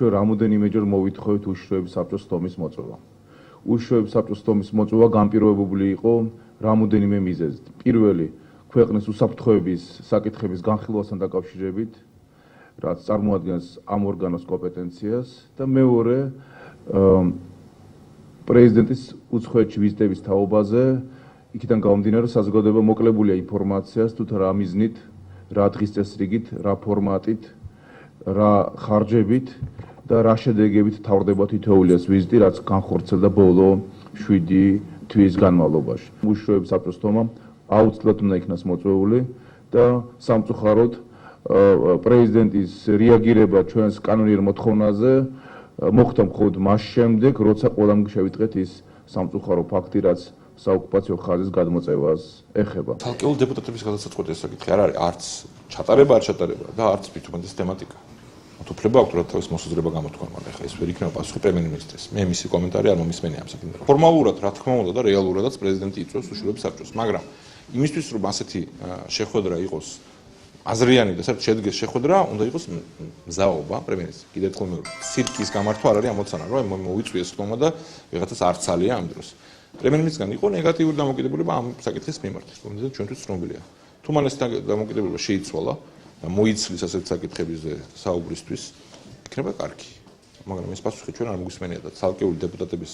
ჩვენ რამოდენიმეჯერ მოვითხოვეთ უშიშროების საბჭოს თომის მოწვევა. უშიშროების საბჭოს თომის მოწვევა განპირობებული იყო რამოდენიმე მიზეზით. პირველი, ქვეყნის უსაფრთხოების საკითხების განხილვასთან დაკავშირებით, რაც წარმოადგენს ამ ორგანოს კომპეტენციას და მეორე, პრეზიდენტის უცხოეთში ვიზიტების თაობაზე, იქიდან გამომდინარე, საზოგადოება მოკლებულია ინფორმაციას, თუ რა მიზნით, რა დღის წესრიგით, რა ფორმატით, რა ხარჯებით და რა შედეგებით თავდება თითოეული ეს ვიზიტი, რაც განხორციელდა ბოლო 7 თვის განმავლობაში. უშიშროების საბჭოს თომა აუცილებლად უნდა იქნას მოწვეული და სამწუხაროდ პრეზიდენტის რეაგირება ჩვენს კანონიერ მოთხოვნაზე მოხდა მხოლოდ მას შემდეგ, როცა ყველამ შევიტყეთ ის სამწუხარო ფაქტი, რაც საოკუპაციო ხაზის გადმოწევას ეხება. თალკეულ დეპუტატების გადასაწყვეტი ეს საკითხი არ არის არც ჩატარება, არ ჩატარება და არც თვითმფრინავის თემატიკა. უთუფლება აქვს რა თავის მოსაზრება გამოთქვა, მაგრამ ეხლა ეს ვერ იქნება პასუხი პრემიერ-მინისტრის. მე მისი კომენტარი არ მომისმენია ამ საკითხზე. ფორმალურად რა თქმა უნდა და რეალურადაც პრეზიდენტი იწვევს უშიშროების საბჭოს, მაგრამ იმისთვის რომ ასეთი შეხვედრა იყოს აზრიანი და საერთოდ შედგეს შეხვედრა, უნდა იყოს მზაობა პრემიერ-მინისტრის. კიდევ ერთხელ მე სირკის გამართვა არ არის ამოცანა, რომ მოვიწვიეს ხტომა და ვიღაცას არ ცალია ამ დროს. პრემიერ-მინისტრისგან იყო ნეგატიური დამოკიდებულება ამ საკითხის მიმართ, რომელიც ჩვენთვის ცნობილია. თუ მან ეს დამოკიდებულება შეიცვალა და მოიცლის ასეთ საკითხებზე საუბრისთვის, იქნება კარგი. მაგრამ ეს პასუხი ჩვენ არ მოგვისმენია და ცალკეული დეპუტატების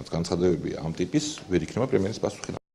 განცხადებები ამ ტიპის ვერ იქნება პრემიერის პასუხი.